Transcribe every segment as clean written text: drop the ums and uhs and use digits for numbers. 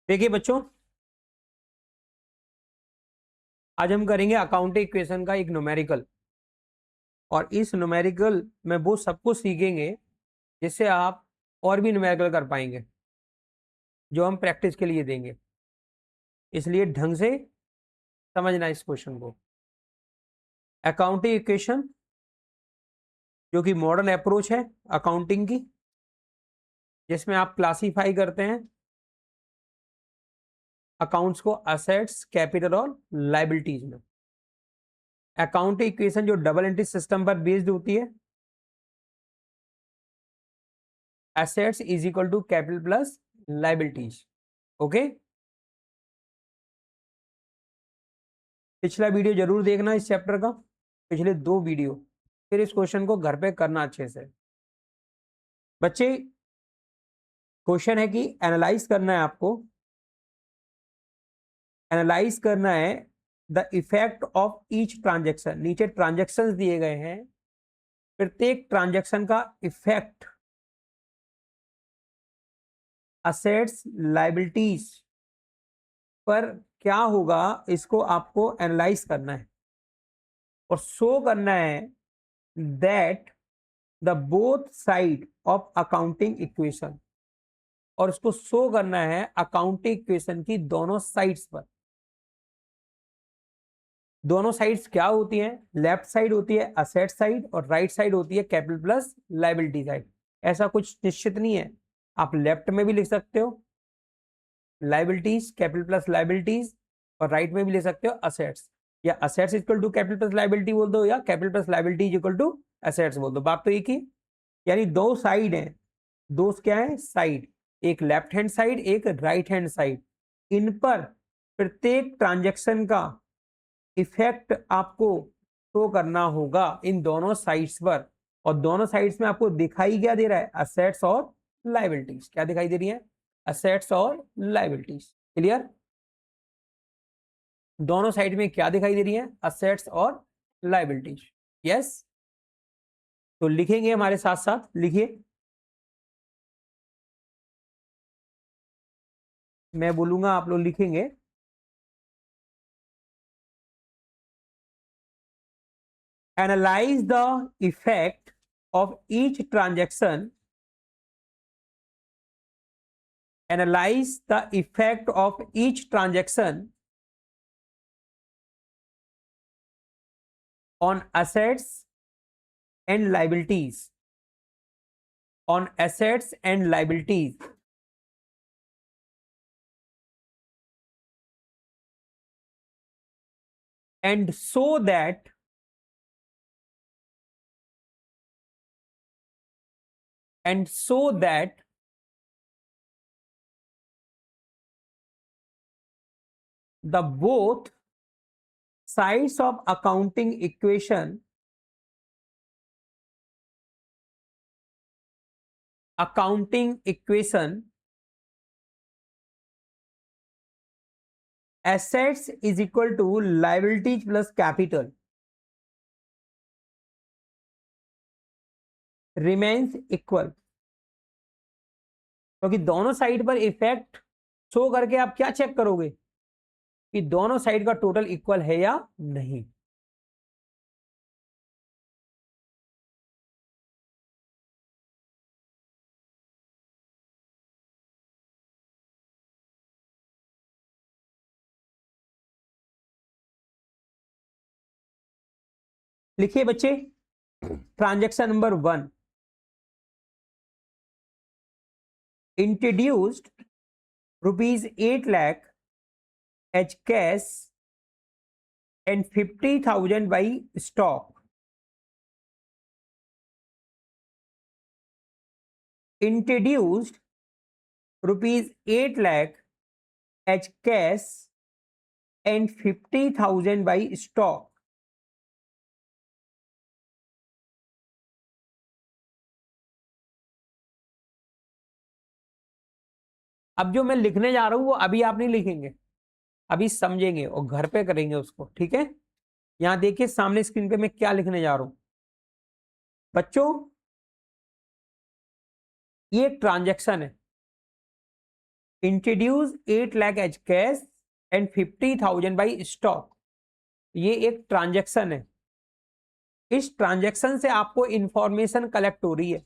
देखिए बच्चों, आज हम करेंगे अकाउंटिंग इक्वेशन का एक न्यूमेरिकल। और इस न्यूमेरिकल में वो सब कुछ सीखेंगे जिससे आप और भी न्यूमेरिकल कर पाएंगे, जो हम प्रैक्टिस के लिए देंगे। इसलिए ढंग से समझना इस क्वेश्चन को। अकाउंटिंग इक्वेशन जो कि मॉडर्न अप्रोच है अकाउंटिंग की, जिसमें आप क्लासीफाई करते हैं अकाउंट्स को असेट्स, कैपिटल और लाइबिलिटीज में। अकाउंटिंग इक्वेशन जो डबल एंट्री सिस्टम पर बेस्ड होती है, assets is equal to capital plus liabilities. Okay, पिछला वीडियो जरूर देखना इस चैप्टर का, पिछले 2 वीडियो, फिर इस क्वेश्चन को घर पे करना अच्छे से। बच्चे, क्वेश्चन है कि एनालाइज करना है आपको, एनालाइज करना है the effect of each transaction. नीचे ट्रांजेक्शंस दिए गए हैं, प्रत्येक ट्रांजेक्शन का इफेक्ट असेट्स लाइबिलिटीज पर क्या होगा, इसको आपको एनालाइज करना है और शो करना है that the both side of accounting equation, और इसको शो करना है अकाउंटिंग इक्वेशन की दोनों साइड्स पर। दोनों साइड्स क्या होती हैं? लेफ्ट साइड होती है असेट साइड और राइट साइड होती है कैपिटल प्लस लाइबिलिटी साइड। ऐसा कुछ निश्चित नहीं है, आप लेफ्ट में भी लिख सकते हो लाइबिलिटीज कैपिटल प्लस लाइबिलिटीज, और राइट में भी लिख सकते हो असेट्स, या assets equal to capital plus liability बोल दो, या capital plus liability equal to assets बोल दो। बात तो एक ही, यानी दो साइड हैं। दो क्या है? साइड, एक लेफ्ट हैंड साइड, एक राइट हैंड साइड। इन पर प्रत्येक ट्रांजैक्शन का इफेक्ट आपको शो करना होगा इन दोनों साइड्स पर। और दोनों साइड्स में आपको दिखाई क्या दे रहा है? असेट्स और लाइबिलिटीज। क्या दिखाई दे रही है? असेट्स और लाइबिलिटीज। क्लियर? दोनों साइड में क्या दिखाई दे रही है? असेट्स और लाइबिलिटीज। यस, तो लिखेंगे हमारे साथ साथ, लिखिए। मैं बोलूंगा, आप लोग लिखेंगे। Analyze the effect of each transaction. Analyze the effect of each transaction on assets and liabilities. On assets and liabilities. And so that the both sides of accounting equation assets is equal to liabilities plus capital remains equal। क्योंकि दोनों side पर effect show करके आप क्या check करोगे कि दोनों side का टोटल इक्वल है या नहीं। लिखिए बच्चे, transaction number 1, introduced ₹8 lakh H cash and 50,000 by stock. Introduced ₹8 lakh H cash and 50,000 by stock. अब जो मैं लिखने जा रहा हूं वो अभी आप नहीं लिखेंगे, अभी समझेंगे और घर पे करेंगे उसको, ठीक है? यहां देखिए सामने स्क्रीन पे मैं क्या लिखने जा रहा हूं बच्चों। ये ट्रांजैक्शन है, introduce 8 lakh as cash and 50,000 by stock. ये एक ट्रांजैक्शन है। इस ट्रांजैक्शन से आपको इंफॉर्मेशन कलेक्ट हो रही है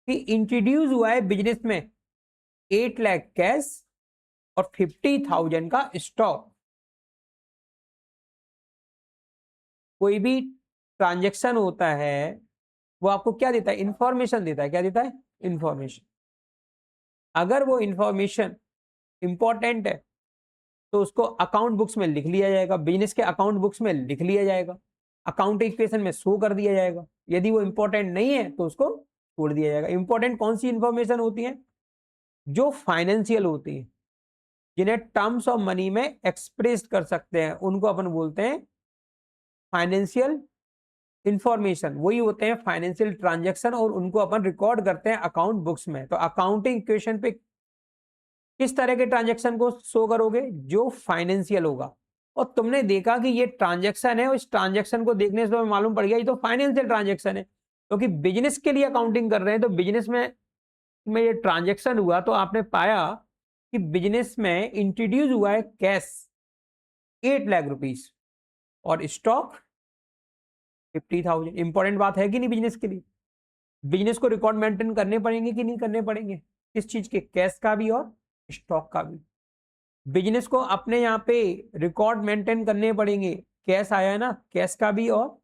कि इंट्रोड्यूस हुआ है बिजनेस में 8 लाख कैश और 50,000 का स्टॉक। कोई भी ट्रांजैक्शन होता है वो आपको क्या देता है? इंफॉर्मेशन देता है। क्या देता है? इंफॉर्मेशन। अगर वो इंफॉर्मेशन इंपॉर्टेंट है तो उसको अकाउंट बुक्स में लिख लिया जाएगा, बिजनेस के अकाउंट बुक्स में लिख लिया जाएगा, अकाउंट इक्वेशन में शो कर दिया जाएगा। यदि वो इंपॉर्टेंट नहीं है तो उसको छोड़ दिया जाएगा। इंपॉर्टेंट कौन सी इंफॉर्मेशन होती है? जो फाइनेंशियल होती है, जिन्हें टर्म्स ऑफ मनी में एक्सप्रेस कर सकते हैं, उनको अपन बोलते हैं फाइनेंशियल इंफॉर्मेशन। वही होते हैं फाइनेंशियल ट्रांजैक्शन, और उनको अपन रिकॉर्ड करते हैं अकाउंट बुक्स में। तो अकाउंटिंग इक्वेशन पे किस तरह के ट्रांजैक्शन को शो करोगे? जो फाइनेंशियल होगा। और तुमने देखा कि ये ट्रांजैक्शन है, और इस ट्रांजैक्शन को देखने से तुम्हें मालूम पड़ गया ये तो फाइनेंशियल ट्रांजैक्शन है, क्योंकि बिजनेस के लिए अकाउंटिंग कर रहे हैं। तो बिजनेस में ये ट्रांजैक्शन हुआ तो आपने पाया कि बिजनेस में इंट्रोड्यूस हुआ है कैश 8 लाख रुपीस और स्टॉक 50,000। इंपॉर्टेंट बात है कि नहीं बिजनेस के लिए? बिजनेस को रिकॉर्ड मेंटेन करने पड़ेंगे कि नहीं करने पड़ेंगे? किस चीज के? कैश का भी और स्टॉक का भी। बिजनेस को अपने यहाँ पे रिकॉर्ड मेंटेन करने पड़ेंगे। कैश आया है ना, कैश का भी और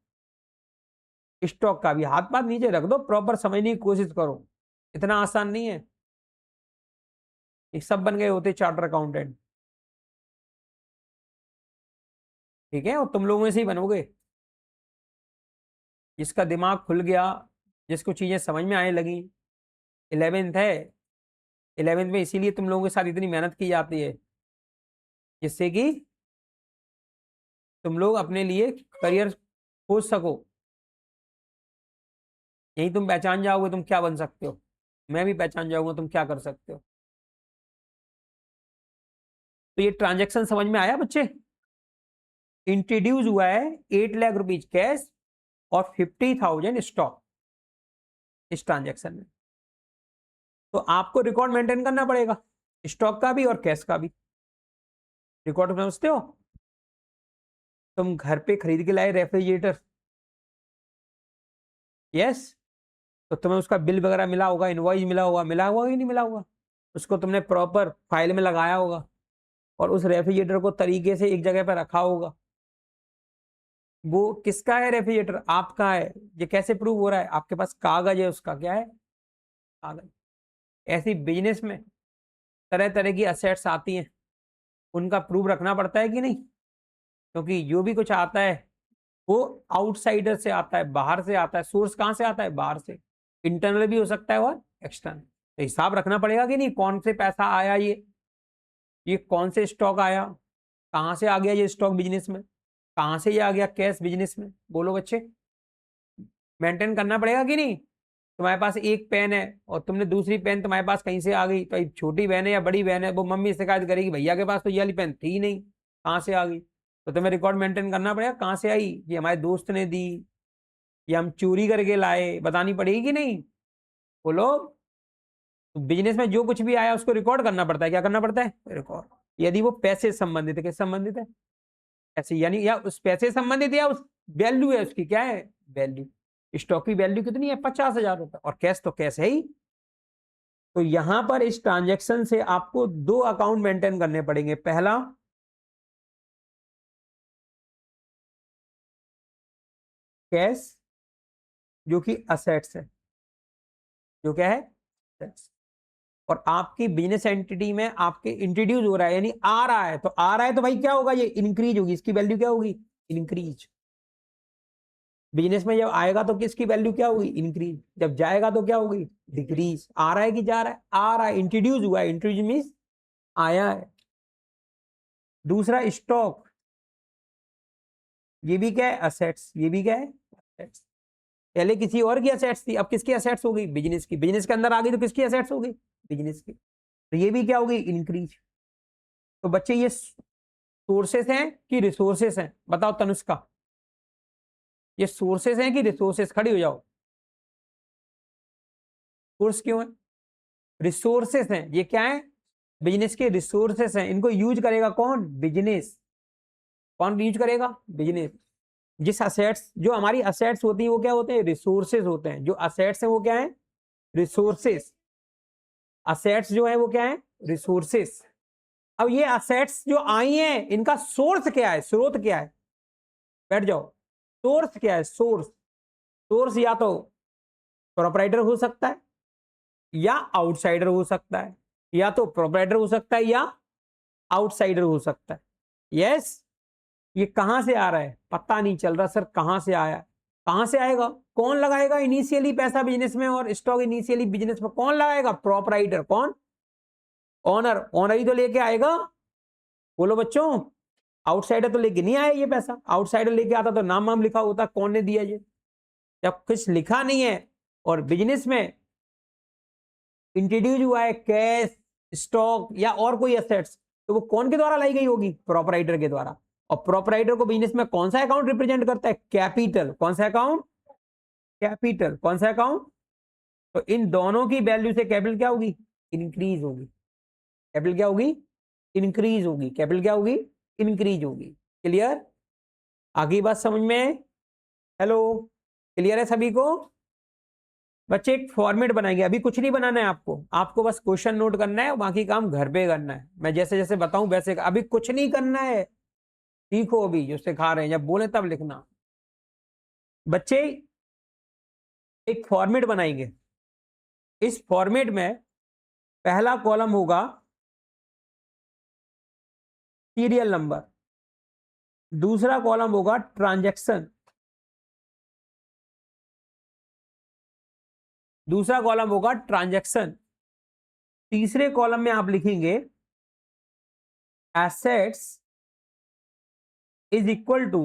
स्टॉक का भी। हाथ पाथ नीचे रख दो, प्रॉपर समझने की कोशिश करो। इतना आसान नहीं है। ये सब बन गए होते चार्टर अकाउंटेंट, ठीक है? और तुम लोगों में से ही बनोगे। जिसका दिमाग खुल गया, जिसको चीजें समझ में आने लगी। 11th है, 11th में इसीलिए तुम लोगों के साथ इतनी मेहनत की जाती है, जिससे कि तुम लोग अपने लिए करियर खोज सको। यही तुम पहचान जाओगे तुम क्या बन सकते हो। मैं भी पहचान जाऊंगा तुम क्या कर सकते हो। तो ये ट्रांजैक्शन समझ में आया बच्चे? इंट्रोड्यूस हुआ है 8 लाख रुपीज कैश और 50,000 स्टॉक इस ट्रांजैक्शन में। तो आपको रिकॉर्ड मेंटेन करना पड़ेगा, स्टॉक का भी और कैश का भी। रिकॉर्ड समझते हो? तुम घर पे खरीद के लाए रेफ्रिजरेटर, यस, तो तुम्हें उसका बिल वगैरह मिला होगा, इनवॉइस मिला होगा, कि नहीं मिला होगा? उसको तुमने प्रॉपर फाइल में लगाया होगा और उस रेफ्रिजरेटर को तरीके से एक जगह पर रखा होगा। वो किसका है रेफ्रिजरेटर? आपका है। ये कैसे प्रूव हो रहा है? आपके पास कागज है उसका। क्या है? कागज। ऐसी बिजनेस में तरह तरह की असेट्स आती हैं, उनका प्रूफ रखना पड़ता है कि नहीं? क्योंकि जो भी कुछ आता है वो आउटसाइडर से आता है, बाहर से आता है। सोर्स कहाँ से आता है? बाहर से। इंटरनल भी हो सकता है और एक्सटर्नल। तो हिसाब रखना पड़ेगा कि नहीं? कौन से पैसा आया, ये कौन से स्टॉक आया, कहाँ से आ गया ये स्टॉक बिजनेस में, कहाँ से ये आ गया कैश बिजनेस में? बोलो बच्चे, मेंटेन करना पड़ेगा कि नहीं? तुम्हारे पास एक पेन है और तुमने दूसरी पेन तुम्हारे पास कहीं से आ गई, तो एक छोटी बहन है या बड़ी बहन है, वो मम्मी शिकायत करेगी भैया के पास तो ये वाली पेन थी नहीं, कहाँ से आ गई? तो तुम्हें रिकॉर्ड मेंटेन करना पड़ेगा कहाँ से आई, ये हमारे दोस्त ने दी या हम चोरी करके लाए, बतानी पड़ेगी कि नहीं? बोलो। तो बिजनेस में जो कुछ भी आया उसको रिकॉर्ड करना पड़ता है। क्या करना पड़ता है? रिकॉर्ड। यदि वो पैसे से संबंधित है। किस संबंधित है? ऐसे, यानी या उस पैसे से संबंधित है या उस वैल्यू है उसकी। क्या है? वैल्यू। स्टॉक की वैल्यू कितनी है? 50,000 रुपए। और कैश तो कैश है ही। तो यहां पर इस ट्रांजैक्शन से आपको दो अकाउंट मेंटेन करने पड़ेंगे। पहला, कैश, जो कि असेट्स है। जो क्या है? assets। और आपकी बिजनेस एंटिटी में आपके इंट्रोड्यूस हो रहा है, यानी आ रहा है, तो आ रहा है तो भाई क्या होगा? ये इंक्रीज होगी। इसकी वैल्यू क्या होगी? इंक्रीज। बिजनेस में जब आएगा तो किसकी वैल्यू क्या होगी? इंक्रीज। जब जाएगा तो क्या होगी? डिक्रीज। आ रहा है कि जा रहा है? आ रहा है। इंट्रोड्यूस हुआ है। इंट्रोड्यूस मीन्स आया है। दूसरा, स्टॉक। ये भी क्या है? असेट्स। ये भी क्या है? असेट्स। पहले किसी और की असेट्स थी, अब किसकी असेट्स हो गई? बिजनेस की। बिजनेस के अंदर आ गई तो किसकी असेट्स हो गई? बिजनेस की। तो ये भी क्या होगी? इंक्रीज। तो बच्चे, ये सोर्सेस हैं कि रिसोर्सेस हैं? बताओ तनुष्का, ये सोर्सेस हैं कि रिसोर्सेस? खड़ी हो जाओ। सोर्स क्यों है? रिसोर्सेस हैं, ये क्या है, बिजनेस के रिसोर्सेस हैं, इनको यूज करेगा कौन, बिजनेस। कौन यूज करेगा, बिजनेस। जिस असेट्स, जो हमारी असेट्स होती हैं वो क्या होते हैं, रिसोर्सेज होते हैं। जो असेट्स हैं वो क्या है, रिसोर्सेस। असेट्स जो है वो क्या है, रिसोर्सेस। अब ये असेट्स जो आई हैं इनका सोर्स क्या है, स्रोत क्या है, बैठ जाओ। सोर्स क्या है, सोर्स। सोर्स या तो प्रोपराइटर हो सकता है या आउटसाइडर हो सकता है, या तो प्रोपराइटर हो सकता है या आउटसाइडर हो सकता है। यस। ये कहां से आ रहा है, पता नहीं चल रहा सर, कहां से आया, कहां से आएगा, कौन लगाएगा इनिशियली पैसा बिजनेस में, और स्टॉक इनिशियली बिजनेस में कौन लगाएगा, प्रोपराइटर। कौन, ओनर। ओनर ही तो लेके आएगा, बोलो बच्चों। आउटसाइडर तो लेके नहीं आया ये पैसा, आउटसाइडर लेके आता तो नाम वाम लिखा होता, कौन ने दिया ये। जब कुछ लिखा नहीं है और बिजनेस में इंट्रोड्यूस हुआ है कैश, स्टॉक या और कोई एसेट्स, तो वो कौन के द्वारा लाई गई होगी, प्रोपराइटर के द्वारा। और प्रोपराइटर को बिजनेस में कौन सा अकाउंट रिप्रेजेंट करता है, कैपिटल। कौन सा अकाउंट, कैपिटल। कौन सा अकाउंट, तो इन दोनों की वैल्यू से कैपिटल क्या होगी, इंक्रीज होगी। कैपिटल क्या होगी, इंक्रीज होगी। कैपिटल क्या होगी, इंक्रीज होगी। क्लियर, आगे बात समझ में, हेलो, क्लियर है सभी को। बच्चे एक फॉर्मेट बनाएंगे, अभी कुछ नहीं बनाना है आपको, आपको बस क्वेश्चन नोट करना है, बाकी काम घर पे करना है। मैं जैसे जैसे बताऊं वैसे, अभी कुछ नहीं करना है, सीखो अभी जो सिखा रहे हैं, जब बोले तब लिखना। बच्चे एक फॉर्मेट बनाएंगे, इस फॉर्मेट में पहला कॉलम होगा सीरियल नंबर, दूसरा कॉलम होगा ट्रांजैक्शन, दूसरा कॉलम होगा ट्रांजैक्शन, तीसरे कॉलम में आप लिखेंगे assets is equal to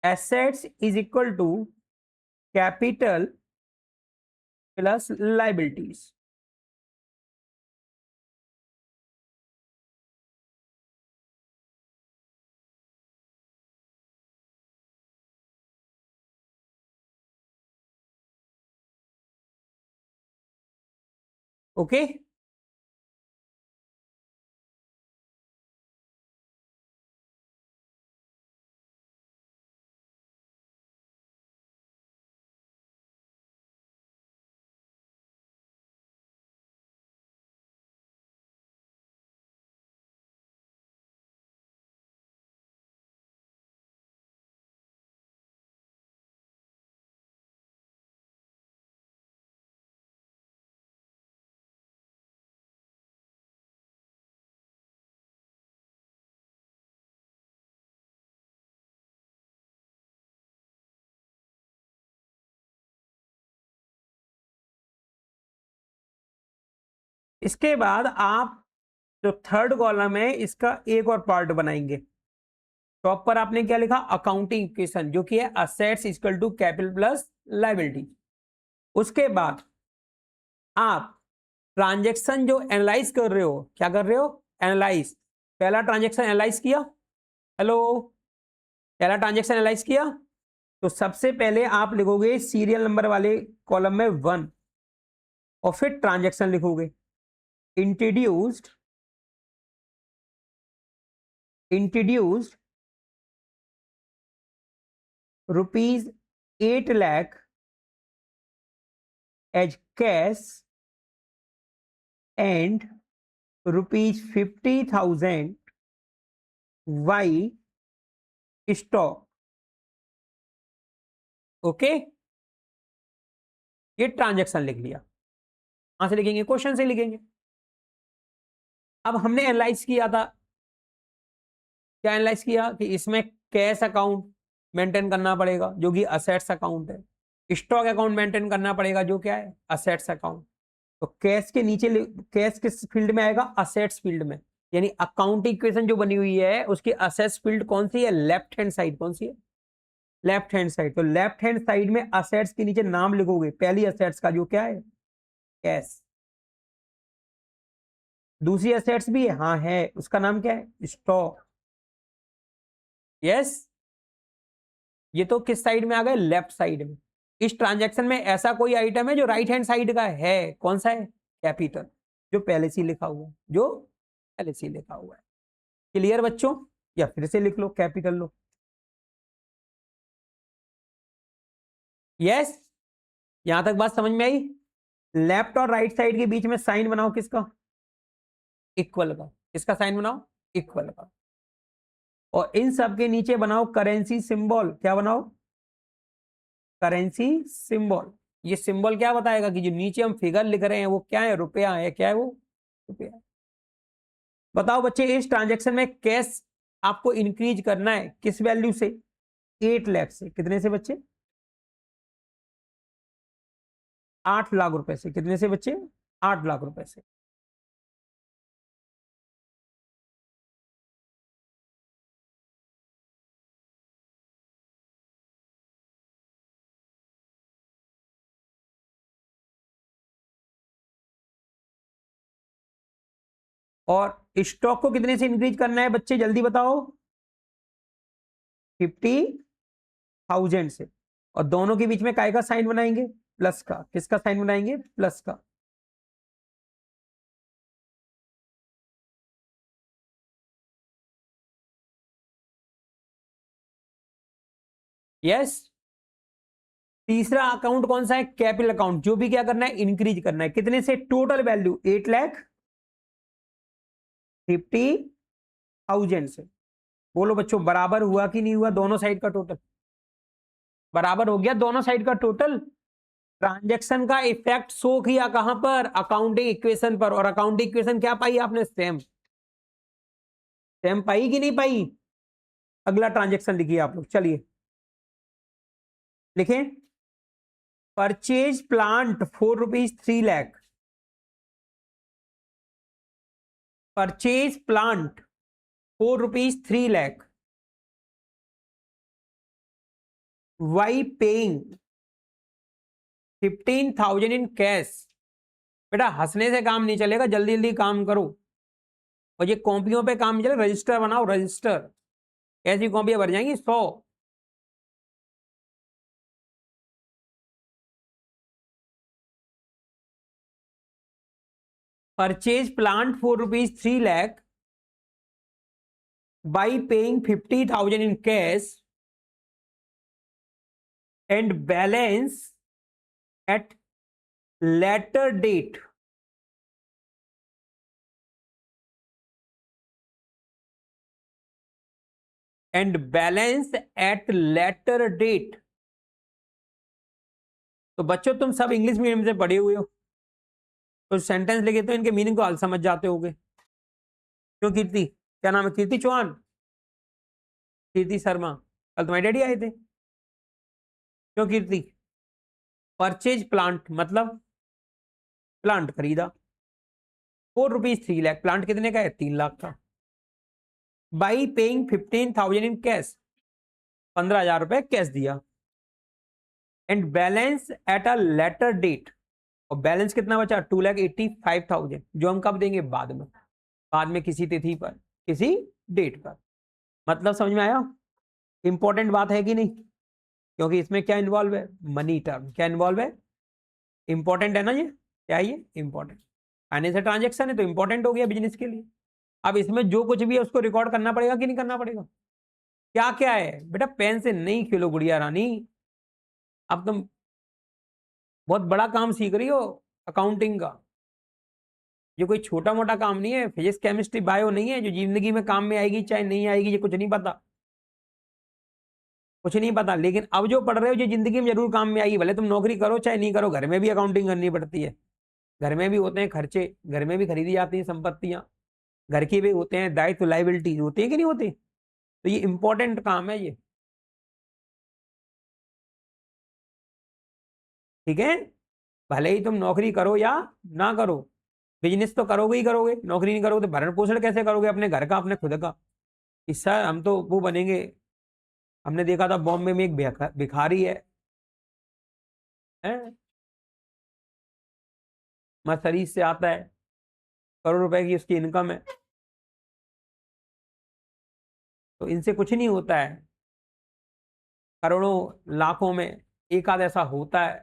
assets is equal to capital plus liabilities. Okay, इसके बाद आप जो थर्ड कॉलम है इसका एक और पार्ट बनाएंगे। टॉप पर आपने क्या लिखा, अकाउंटिंग इक्वेशन, जो कि है assets equal to capital plus liability. उसके बाद आप ट्रांजैक्शन जो एनालाइज कर रहे हो, क्या कर रहे हो, एनालाइज। पहला ट्रांजैक्शन एनालाइज किया, हेलो, पहला ट्रांजैक्शन एनालाइज किया, तो सबसे पहले आप लिखोगे सीरियल नंबर वाले कॉलम में 1, और फिर ट्रांजैक्शन लिखोगे, introduced, introduced ₹8 lakh as cash and ₹50,000 by stock. Okay, ये ट्रांजैक्शन लिख लिया। कहां से लिखेंगे, क्वेश्चन से लिखेंगे। अब हमने एनालाइज किया था, क्या एनालाइज किया कि इसमें कैश अकाउंट मेंटेन करना पड़ेगा जो कि असेट्स अकाउंट है, स्टॉक अकाउंट मेंटेन करना पड़ेगा जो क्या है, असेट्स अकाउंट। तो कैश के नीचे, कैश किस फील्ड में आएगा, असेट्स फील्ड में। यानी अकाउंट इक्वेशन जो बनी हुई है उसकी असेट्स फील्ड कौन सी है, लेफ्ट हैंड साइड। कौन सी है, लेफ्ट हैंड साइड। तो लेफ्ट हैंड साइड में असेट्स के नीचे नाम लिखोगे, पहली असेट्स का जो क्या है, कैश। दूसरी असेट्स भी है, हाँ है, उसका नाम क्या है, स्टॉक। यस, ये तो किस साइड में आ गए, लेफ्ट साइड में। इस ट्रांजैक्शन में ऐसा कोई आइटम है जो राइट हैंड साइड का है, कौन सा है, कैपिटल, जो पहले से लिखा हुआ है, जो पहले से लिखा हुआ है। क्लियर बच्चों, या फिर से लिख लो, कैपिटल लो। यस, यहां तक बात समझ में आई। लेफ्ट और राइट साइड के बीच में साइन बनाओ, किसका, इक्वल का। किसका साइन बनाओ, इक्वल का। और इन सब के नीचे बनाओ करेंसी सिंबल। क्या बनाओ, करेंसी सिंबल। ये सिंबल क्या बताएगा कि जो नीचे हम फिगर लिख रहे हैं वो क्या है, रुपया है। क्या है वो, रुपया। बताओ बच्चे, इस ट्रांजैक्शन में कैश आपको इंक्रीज करना है किस वैल्यू से, 8 लाख से। कितने से बच्चे, 8 लाख रुपए से। कितने से बच्चे, 8 लाख रुपए से। और स्टॉक को कितने से इंक्रीज करना है बच्चे, जल्दी बताओ, 50,000 से। और दोनों के बीच में काय का साइन बनाएंगे, प्लस का। किसका साइन बनाएंगे, प्लस का। यस। तीसरा अकाउंट कौन सा है, कैपिटल अकाउंट, जो भी क्या करना है, इंक्रीज करना है। कितने से, टोटल वैल्यू 8,50,000 से। बोलो बच्चों, बराबर हुआ कि नहीं हुआ, दोनों साइड का टोटल बराबर हो गया, दोनों साइड का टोटल। ट्रांजैक्शन का इफेक्ट शो किया कहां पर, अकाउंटिंग इक्वेशन पर। और अकाउंटिंग इक्वेशन क्या पाई आपने, सेम। सेम पाई कि नहीं पाई। अगला ट्रांजैक्शन लिखिए आप लोग, चलिए लिखें। Purchase plant ₹4 3 lakh. Purchase plant ₹4 3 lakh. By paying 15,000 in cash. बेटा हंसने से काम नहीं चलेगा, जल्दी जल्दी काम करो। और ये कॉपियों पे काम चले, रजिस्टर बनाओ, रजिस्टर। ऐसी कॉपियां भर जाएंगी 100। Purchase plant ₹4 3 lakh by paying 50,000 in cash and balance at later date and balance at later date। तो बच्चों तुम सब इंग्लिश मीडियम से पढ़े हुए हो, तो सेंटेंस लिखे तो इनके मीनिंग को हाल समझ जाते होगे। क्यों कीर्ति, क्या नाम है, कीर्ति चौहान, कीर्ति शर्मा, कल तुम्हारे डैडी आए थे। क्यों कीर्ति, परचेज प्लांट मतलब प्लांट खरीदा, ₹4 3 लाख। प्लांट कितने का है, 3 लाख का। बाई पेइंग 15,000 इन कैश, 15,000 रुपए कैश दिया। And balance at a later date, और बैलेंस कितना बचा, 2,85,000, जो हम कब देंगे, बाद में। बाद में किसी तिथि पर, किसी डेट पर। मतलब समझ में आया। इंपॉर्टेंट बात है कि नहीं, क्योंकि इसमें क्या इन्वॉल्व है, मनी टर्म। क्या इन्वॉल्व है, इंपॉर्टेंट है ना ये, क्या है ये, इंपॉर्टेंट। फाइनेंशियल ट्रांजेक्शन है तो इंपॉर्टेंट हो गया बिजनेस के लिए। अब इसमें जो कुछ भी है उसको रिकॉर्ड करना पड़ेगा कि नहीं करना पड़ेगा। क्या क्या है बेटा, पेन से नहीं खेलो गुड़िया रानी। अब तुम बहुत बड़ा काम सीख रही हो अकाउंटिंग का। ये कोई छोटा मोटा काम नहीं है, फिजिक्स केमिस्ट्री बायो नहीं है जो जिंदगी में काम में आएगी चाहे नहीं आएगी, ये कुछ नहीं पता, कुछ नहीं पता। लेकिन अब जो पढ़ रहे हो जो जिंदगी में जरूर काम में आएगी, भले तुम नौकरी करो चाहे नहीं करो, घर में भी अकाउंटिंग करनी पड़ती है। घर में भी होते हैं खर्चे, घर में भी खरीदी जाती हैं संपत्तियां, घर के भी होते हैं दायित्व, लाइबिलिटीज होती है कि नहीं होती। तो ये इंपॉर्टेंट काम है ये, ठीक है। भले ही तुम नौकरी करो या ना करो, बिजनेस तो करोगे ही करोगे। नौकरी नहीं करोगे तो भरण पोषण कैसे करोगे अपने घर का, अपने खुद का। इससे हम तो वो बनेंगे। हमने देखा था बॉम्बे में एक भिखारी है? मर्सिडीज से आता है, करोड़ रुपए की उसकी इनकम है। तो इनसे कुछ नहीं होता है, करोड़ों लाखों में एक आध ऐसा होता है,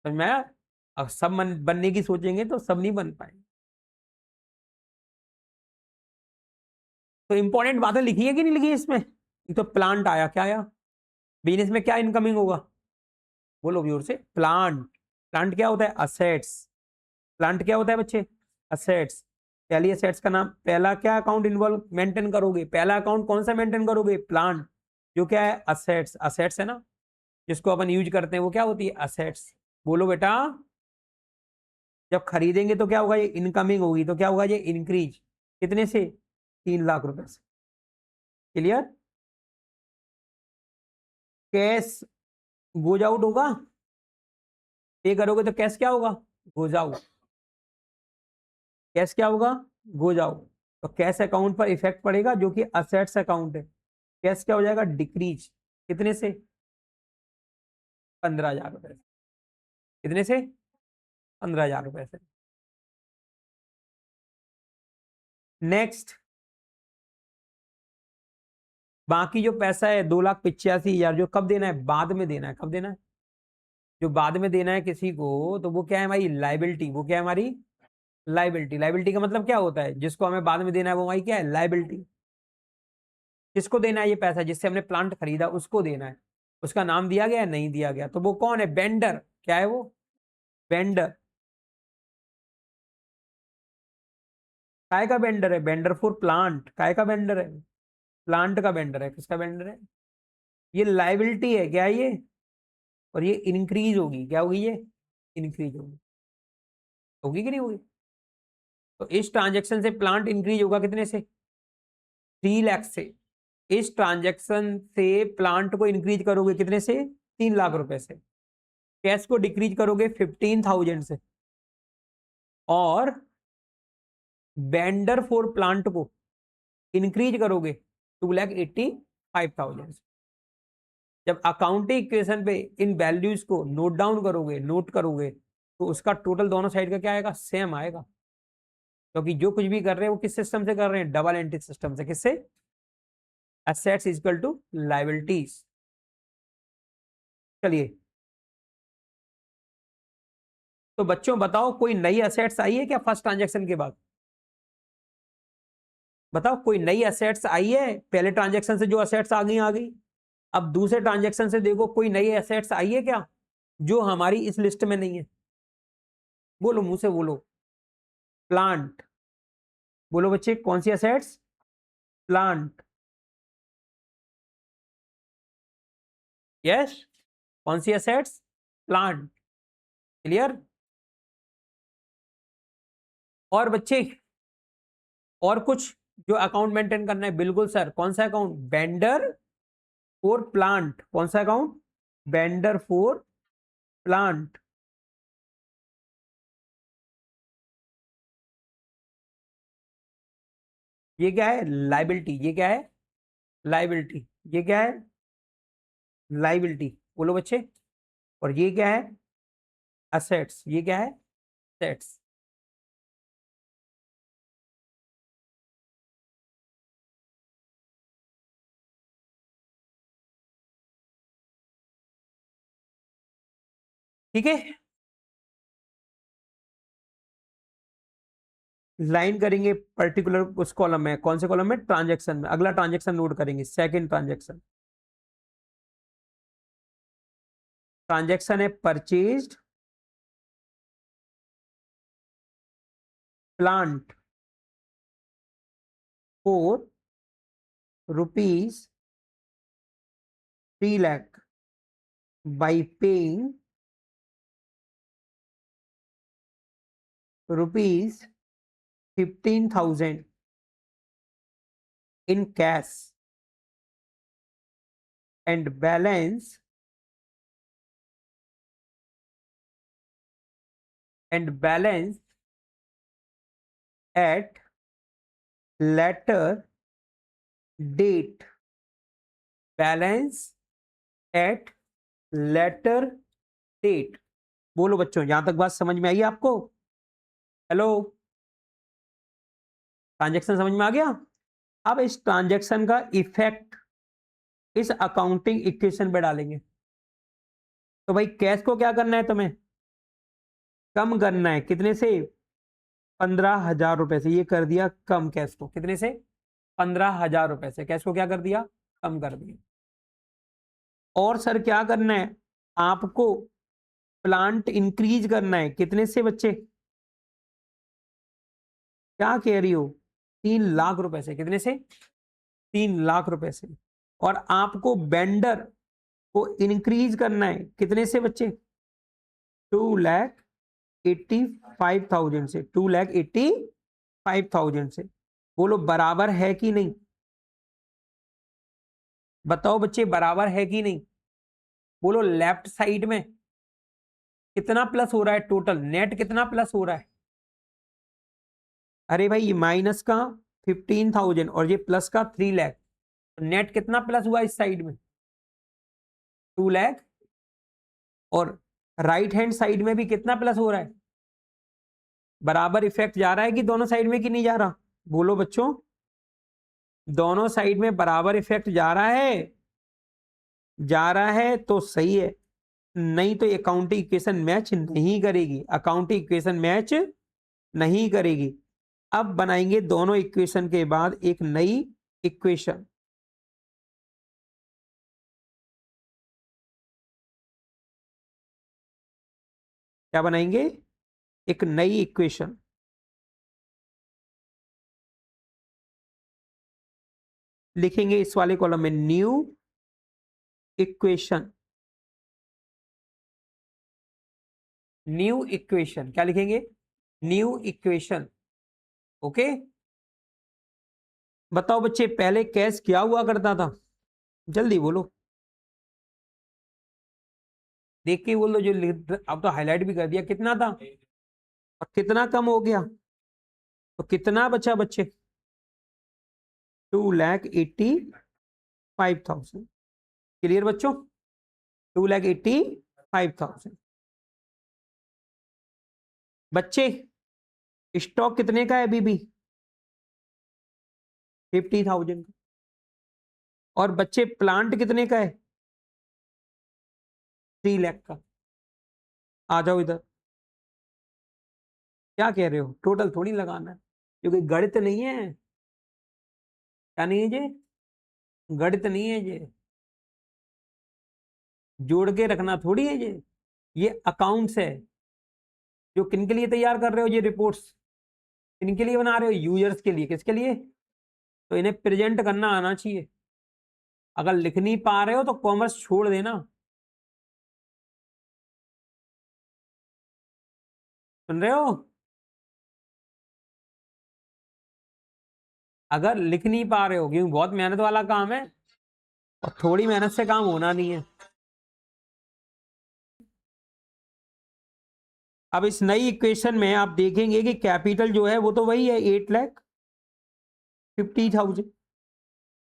समझ में आया? अब सब बनने की सोचेंगे तो सब नहीं बन पाएंगे। तो इंपॉर्टेंट बातें लिखी है कि नहीं लिखी है इसमें? एक तो प्लांट आया, क्या आया? बिजनेस में क्या इनकमिंग होगा? बोलो जोर से। प्लांट। प्लांट क्या होता है? असेट्स। प्लांट क्या होता है बच्चे? असेट्स। पहली असेट्स का नाम, पहला क्या अकाउंट इन्वॉल्व मेंटेन करोगे? पहला अकाउंट कौन सा मेंटेन करोगे? प्लांट, जो क्या है? असेट्स। असेट्स है ना, जिसको अपन यूज करते हैं, वो क्या होती है? असेट्स। बोलो बेटा। जब खरीदेंगे तो क्या होगा? ये इनकमिंग होगी, तो क्या होगा? ये इंक्रीज। कितने से? 3 लाख रुपए से। क्लियर? कैश गोज आउट होगा, पे करोगे तो कैश क्या होगा? Goes out. कैश क्या होगा? Goes out. तो कैश अकाउंट पर इफेक्ट पड़ेगा, जो कि असेट्स अकाउंट है। कैश क्या हो जाएगा? डिक्रीज। कितने से? 15,000 रुपए से। कितने से? 15,000 रुपए से। नेक्स्ट, बाकी जो पैसा है 2,85,000, जो कब देना है? बाद में देना है। कब देना है? जो बाद में देना है किसी को, तो वो क्या है? हमारी लाइबिलिटी। वो क्या है? हमारी लाइबिलिटी। लाइबिलिटी का मतलब क्या होता है? जिसको हमें बाद में देना है वो हमारी क्या है? लाइबिलिटी। किसको देना है ये पैसा? जिससे हमने प्लांट खरीदा उसको देना है। उसका नाम दिया गया है? नहीं दिया गया, तो वो कौन है? वेंडर। क्या है वो? वेंडर। काय का वेंडर है? Vendor for plant. काय का वेंडर है? प्लांट का वेंडर है। किसका वेंडर है? ये लाइबिलिटी है, क्या है ये? और ये इंक्रीज होगी। क्या होगी ये? इंक्रीज होगी। होगी कि नहीं होगी? तो इस ट्रांजेक्शन से प्लांट इंक्रीज होगा कितने से? 3 लाख से। इस ट्रांजेक्शन से प्लांट को इंक्रीज करोगे कितने से? 3 लाख रुपए से। कैश को डिक्रीज करोगे 15,000 से। और वेंडर फॉर प्लांट को इंक्रीज करोगे 2,85,000 से। जब अकाउंटिंग इक्वेशन पे इन वैल्यूज को नोट डाउन करोगे, नोट करोगे, तो उसका टोटल दोनों साइड का क्या आएगा? सेम आएगा। क्योंकि जो कुछ भी कर रहे हैं वो किस सिस्टम से कर रहे हैं? डबल एंट्री सिस्टम से। किससे? Assets equal to liabilities. चलिए, तो बच्चों बताओ, कोई नई एसेट्स आई है क्या फर्स्ट ट्रांजेक्शन के बाद? बताओ, कोई नई एसेट्स आई है? पहले ट्रांजेक्शन से जो एसेट्स आ गई आ गई। अब दूसरे ट्रांजेक्शन से देखो, कोई नई एसेट्स आई है क्या जो हमारी इस लिस्ट में नहीं है? बोलो, मुंह से बोलो। प्लांट। बोलो बच्चे, कौन सी एसेट्स? प्लांट। यस। कौन सी एसेट्स? प्लांट। क्लियर? और बच्चे, और कुछ जो अकाउंट मेंटेन करना है? बिल्कुल सर। कौन सा अकाउंट? Vendor for plant. कौन सा अकाउंट? Vendor for plant. ये क्या है? लाइबिलिटी। ये क्या है? लाइबिलिटी। ये क्या है? लाइबिलिटी। बोलो बच्चे। और ये क्या है? असेट्स। ये क्या है? असेट्स। ठीक है, लाइन करेंगे पर्टिकुलर उस कॉलम में। कौन से कॉलम में? ट्रांजैक्शन में। अगला ट्रांजैक्शन नोट करेंगे, सेकंड ट्रांजैक्शन। ट्रांजैक्शन है purchased plant for ₹3 lakh by paying ₹15,000 in cash and balance at later date. Balance at later date. बोलो बच्चों, यहां तक बात समझ में आई आपको? हेलो, ट्रांजैक्शन समझ में आ गया? अब इस ट्रांजैक्शन का इफेक्ट इस अकाउंटिंग इक्वेशन पे डालेंगे। तो भाई कैश को क्या करना है तुम्हें, कम करना है, कितने से, 15,000 रुपए से। ये कर दिया कम कैश को, कितने से, 15,000 रुपए से कैश को क्या कर दिया, कम कर दिया। और सर क्या करना है, आपको प्लांट इंक्रीज करना है, कितने से बच्चे, क्या कह रही हो, 3 लाख रुपए से, कितने से, 3 लाख रुपए से। और आपको वेंडर को इंक्रीज करना है, कितने से बच्चे, 2,85,000 से, 2,85,000 से। बोलो बराबर है कि नहीं, बताओ बच्चे बराबर है कि नहीं। बोलो लेफ्ट साइड में कितना प्लस हो रहा है, टोटल नेट कितना प्लस हो रहा है। अरे भाई ये माइनस का 15,000 और ये प्लस का 3 लाख, नेट कितना प्लस हुआ इस साइड में, 2 लाख। और राइट हैंड साइड में भी कितना प्लस हो रहा है, बराबर इफेक्ट जा रहा है कि दोनों साइड में कि नहीं जा रहा, बोलो बच्चों, दोनों साइड में बराबर इफेक्ट जा रहा है, जा रहा है तो सही है, नहीं तो अकाउंटिंग इक्वेशन मैच नहीं करेगी, अकाउंटिंग इक्वेशन मैच नहीं करेगी। अब बनाएंगे दोनों इक्वेशन के बाद एक नई इक्वेशन। क्या बनाएंगे, एक नई इक्वेशन। लिखेंगे इस वाले कॉलम में न्यू इक्वेशन, न्यू इक्वेशन क्या लिखेंगे, न्यू इक्वेशन। ओके, बताओ बच्चे पहले कैश क्या हुआ करता था, जल्दी बोलो, देख के बोलो जो अब तो हाईलाइट भी कर दिया, कितना था और कितना कम हो गया, तो कितना बचा बच्चे, 2,85,000। क्लियर बच्चों, 2,85,000। बच्चे स्टॉक कितने का है अभी भी, 50,000 का। और बच्चे प्लांट कितने का है, 3 लाख का। आ जाओ इधर, क्या कह रहे हो, टोटल थोड़ी लगाना है, क्योंकि गणित नहीं है, क्या नहीं है जी, गणित नहीं है ये, जोड़ के रखना थोड़ी है ये अकाउंट्स है। जो किन के लिए तैयार कर रहे हो ये रिपोर्ट्स, किन के लिए बना रहे हो, यूजर्स के लिए, किसके लिए, तो इन्हें प्रेजेंट करना आना चाहिए। अगर लिख नहीं पा रहे हो तो कॉमर्स छोड़ देना, सुन रहे हो, अगर लिख नहीं पा रहे हो, क्योंकि बहुत मेहनत वाला काम है और थोड़ी मेहनत से काम होना नहीं है। अब इस नई इक्वेशन में आप देखेंगे कि कैपिटल जो है वो तो वही है, 8,50,000,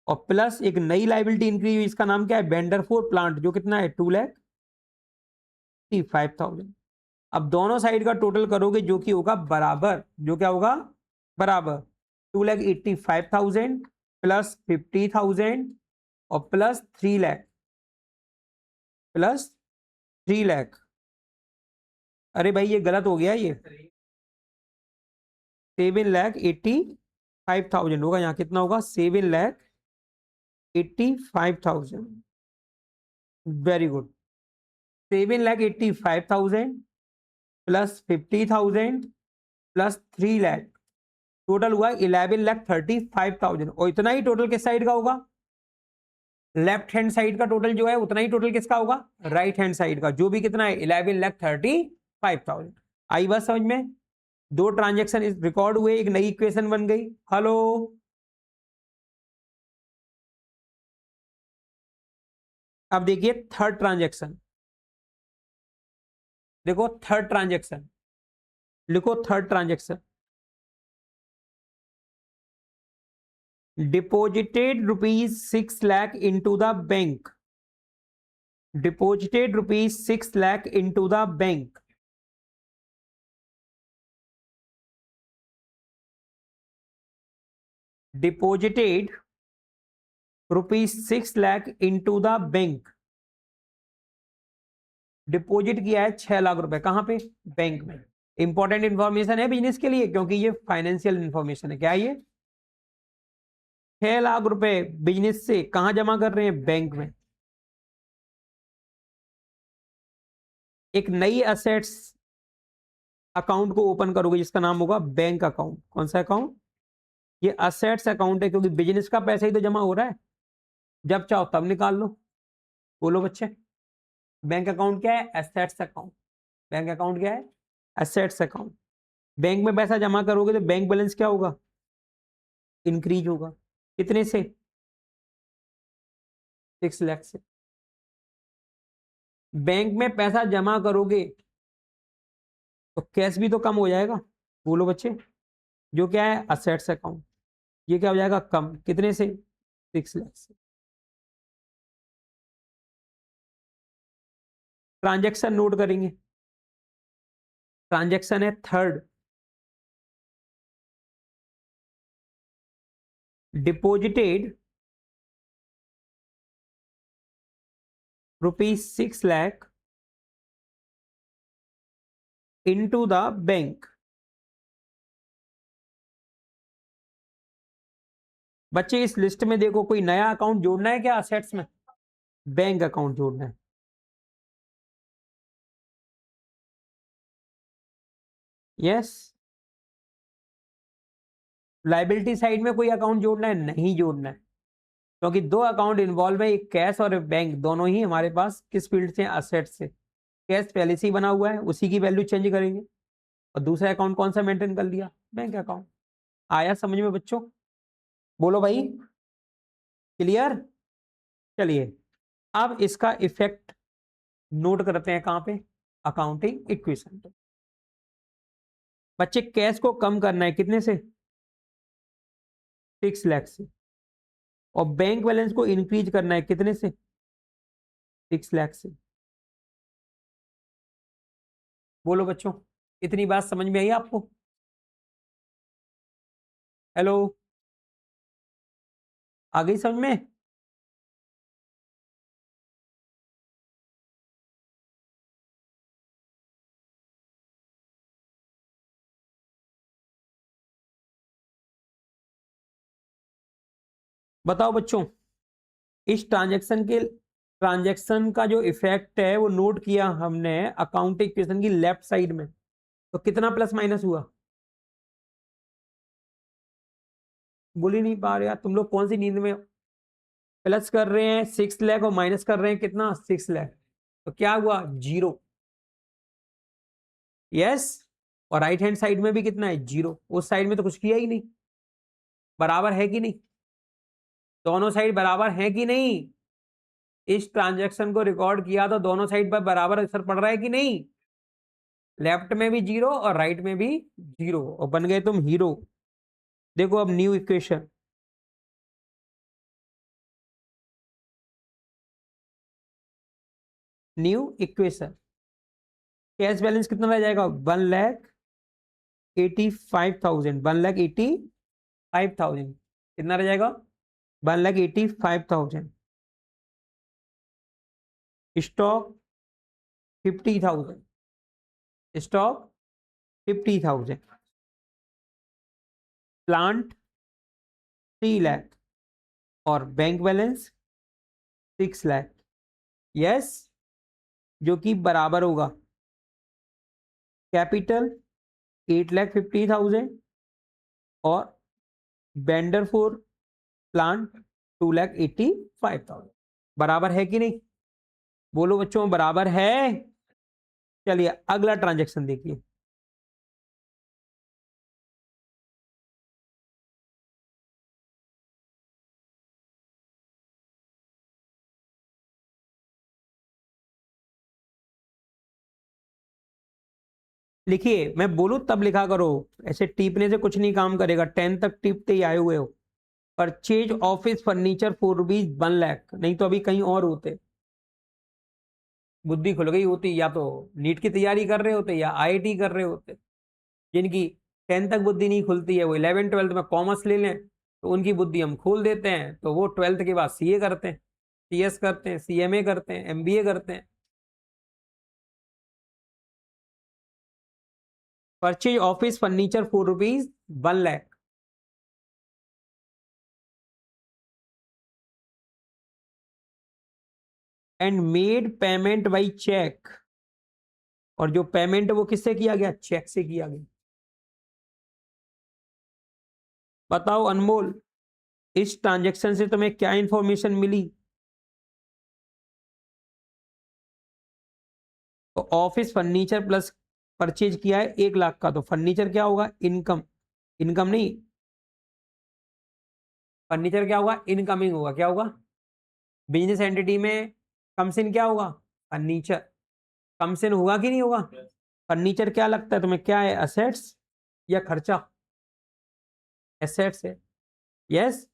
और प्लस एक नई लाइबिलिटी इंक्रीज हुई, इसका नाम क्या है, वेंडर फॉर प्लांट, जो कितना है, 2,85,000। अब दोनों साइड का टोटल करोगे जो कि होगा बराबर, जो क्या होगा, बराबर, 2,85,000 प्लस 50,000 और प्लस 3 लाख, प्लस 3 लाख। अरे भाई ये गलत हो गया, ये 7,85,000 होगा, यहाँ कितना होगा, 7,85,000। Very good, 7,85,000 plus 50,000 plus 3 lakh, total हुआ 11,35,000। और इतना ही टोटल किस साइड का होगा, लेफ्ट हैंड साइड का टोटल जो है उतना ही टोटल किसका होगा, राइट हैंड साइड का, जो भी कितना है, 11,35,000। आई बात समझ में, दो ट्रांजेक्शन रिकॉर्ड हुए, एक नई इक्वेशन बन गई। हेलो, अब देखिए थर्ड ट्रांजेक्शन, देखो थर्ड ट्रांजेक्शन, लिखो third transaction, deposited ₹6 lakh into the bank, deposited ₹6 lakh into the bank, deposited ₹6 lakh into the bank, deposit किया है 6 लाख रुपए, कहां पे? बैंक में। इंपॉर्टेंट इंफॉर्मेशन है बिजनेस के लिए, क्योंकि ये फाइनेंशियल इंफॉर्मेशन है। क्या है ये? 6 लाख रुपए बिजनेस से कहां जमा कर रहे हैं? बैंक में। एक नई असेट्स अकाउंट को ओपन करोगे जिसका नाम होगा बैंक अकाउंट। कौन सा अकाउंट? ये असेट्स अकाउंट है, क्योंकि बिजनेस का पैसा ही तो जमा हो रहा है, जब चाहो तब निकाल लो। बोलो बच्चे, बैंक अकाउंट क्या है? Assets account. बैंक अकाउंट क्या है? Assets account. बैंक में पैसा जमा करोगे तो बैंक बैलेंस क्या होगा? इंक्रीज होगा। कितने से? 6 लाख से। बैंक में पैसा जमा करोगे तो कैश भी तो कम हो जाएगा। बोलो बच्चे, जो क्या है? Assets account. ये क्या हो जाएगा? कम। कितने से? 6 लाख से। ट्रांजैक्शन नोट करेंगे। ट्रांजैक्शन है third, deposited ₹6 lakh into the bank. बच्चे इस लिस्ट में देखो, कोई नया अकाउंट जोड़ना है क्या? असेट्स में बैंक अकाउंट जोड़ना है। यस। लाइबिलिटी साइड में कोई अकाउंट जोड़ना है? नहीं जोड़ना है, क्योंकि दो अकाउंट इन्वॉल्व है, एक कैश और बैंक, दोनों ही हमारे पास किस फील्ड से? असेट से। कैश पहले से ही बना हुआ है, उसी की वैल्यू चेंज करेंगे। और दूसरा अकाउंट कौन सा मेंटेन कर लिया? Bank account. आया समझ में बच्चों? बोलो भाई, क्लियर? चलिए अब इसका इफेक्ट नोट करते हैं। कहां पे? अकाउंटिंग इक्वेशन पे। बच्चे कैश को कम करना है कितने से? 6 लाख से। और बैंक बैलेंस को इंक्रीज करना है कितने से? 6 लाख से। बोलो बच्चों, इतनी बात समझ में आई आपको? हेलो, आ गई समझ में? बताओ बच्चों, इस ट्रांजैक्शन का जो इफेक्ट है वो नोट किया हमने अकाउंटिंग इक्वेशन की लेफ्ट साइड में, तो कितना प्लस माइनस हुआ? बोल ही नहीं पा रहे यार तुम लोग, कौन सी नींद में? प्लस कर रहे हैं 6 लाख और माइनस कर रहे हैं कितना? 6 लाख। तो क्या हुआ? 0। यस। और राइट हैंड साइड में भी कितना है? 0। उस साइड में तो कुछ किया ही नहीं। बराबर है कि नहीं? दोनों साइड बराबर है कि नहीं? इस ट्रांजैक्शन को रिकॉर्ड किया तो दोनों साइड पर बराबर असर पड़ रहा है कि नहीं? लेफ्ट में भी 0 और राइट में भी 0, और बन गए तुम हीरो। देखो अब new equation. New equation, cash balance कितना रह जाएगा? 1,85,000। 1,85,000 कितना रह जाएगा? 1,85,000। स्टॉक 50,000। स्टॉक 50,000। प्लांट 3 लाख। और बैंक बैलेंस 6 लाख। यस, जो कि बराबर होगा कैपिटल 8,50,000 और वेंडर फॉर प्लांट 2,85,000। बराबर है कि नहीं? बोलो बच्चों, बराबर है? चलिए अगला ट्रांजैक्शन देखिए। लिखिए, मैं बोलूं तब लिखा करो, ऐसे टीपने से कुछ नहीं काम करेगा। 10 तक टीपते ही आए हुए हो। Purchase office furniture for ₹1 lakh, नहीं तो अभी कहीं और होते। बुद्धि खुल गई होती, या तो नीट की तैयारी कर रहे होते या आईआईटी कर रहे होते। जिनकी 10 तक बुद्धि नहीं खुलती है वो 11 12 में कॉमर्स ले लें, तो उनकी बुद्धि हम खोल देते हैं, तो वो 12th के बाद सीए करते हैं, सीएस करते हैं, सीएमए करते हैं, एमबीए करते हैं। Purchase office furniture for rupees 1 lakh, and made payment by cheque, और जो पेमेंट वो किससे किया गया, चेक से किया गया। बताओ अनमोल, इस ट्रांजैक्शन से तुम्हें क्या इंफॉर्मेशन मिली? तो ऑफिस फर्नीचर प्लस परचेज किया है 1 लाख का, तो फर्नीचर क्या होगा, इनकम, इनकम नहीं, फर्नीचर क्या होगा, इनकमिंग होगा। क्या होगा, बिजनेस एंटिटी में कमसिन क्या होगा, फर्नीचर, कमसिन होगा कि नहीं होगा? फर्नीचर क्या लगता है तुम्हें, क्या है, असेट्स या खर्चा? एसेट्स है। यस,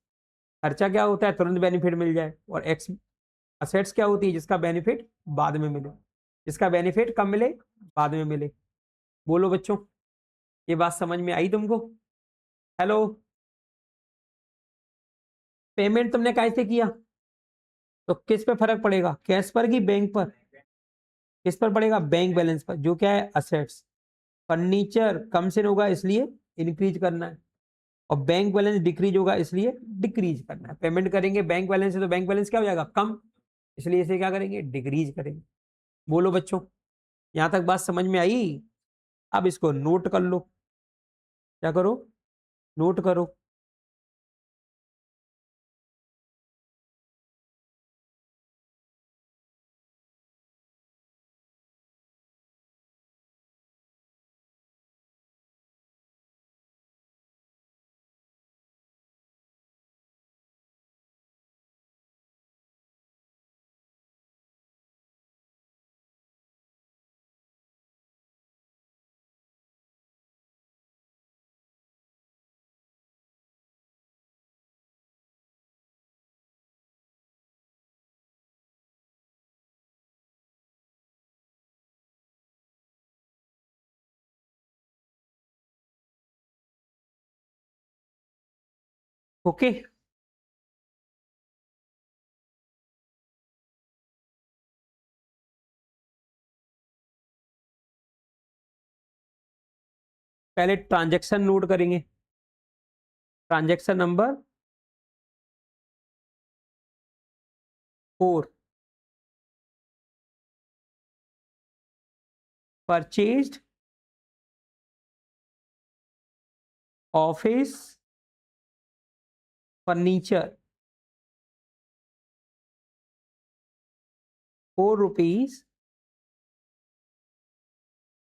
खर्चा क्या होता है, तुरंत बेनिफिट मिल जाए, और एक्स असेट्स क्या होती है, जिसका बेनिफिट बाद में मिले, जिसका बेनिफिट कब मिले, बाद में मिले। बोलो बच्चों, ये बात समझ में आई तुमको? हेलो, पेमेंट तुमने कैसे किया, तो किस पे फर्क पड़ेगा, कैश पर कि बैंक पर? किस पर पड़ेगा, बैंक बैलेंस पर, जो क्या है, असेट्स। फर्नीचर कम से होगा इसलिए इंक्रीज करना है, और बैंक बैलेंस डिक्रीज होगा इसलिए डिक्रीज करना है। पेमेंट करेंगे बैंक बैलेंस से, तो बैंक बैलेंस क्या हो जाएगा, कम, इसलिए इसे क्या करेंगे, डिक्रीज करेंगे। बोलो बच्चों, यहां तक बात समझ में आई? अब इसको नोट कर लो, क्या करो, नोट करो। ओके, पहले ट्रांजैक्शन नोट करेंगे, transaction number 4, purchased office furniture ₹4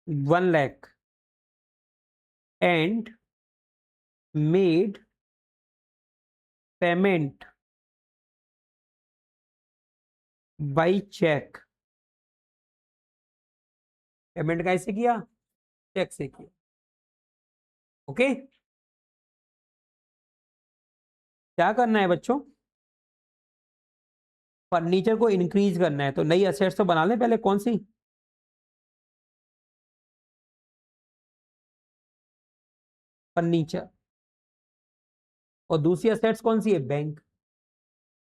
1 lakh, and made payment by cheque. Payment कैसे किया, चेक से किया। ओके, क्या करना है बच्चों, फर्नीचर को इंक्रीज करना है, तो नई असेट्स तो बना लें पहले, कौन सी, फर्नीचर, और दूसरी असेट्स कौन सी है, बैंक।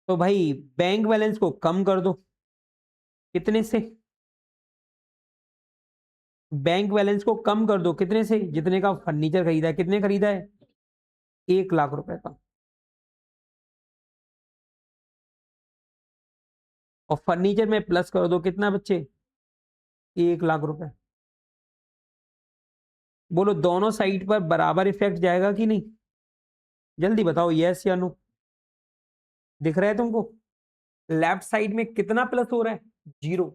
तो भाई बैंक बैलेंस को कम कर दो, कितने से, बैंक बैलेंस को कम कर दो कितने से, जितने का फर्नीचर खरीदा है, कितने खरीदा है, 1 लाख रुपए का, और फर्नीचर में प्लस कर दो कितना बच्चे, 1 लाख रुपए। बोलो दोनों साइड पर बराबर इफेक्ट जाएगा कि नहीं, जल्दी बताओ, यस या नो। दिख रहा है तुमको, लेफ्ट साइड में कितना प्लस हो रहा है, 0,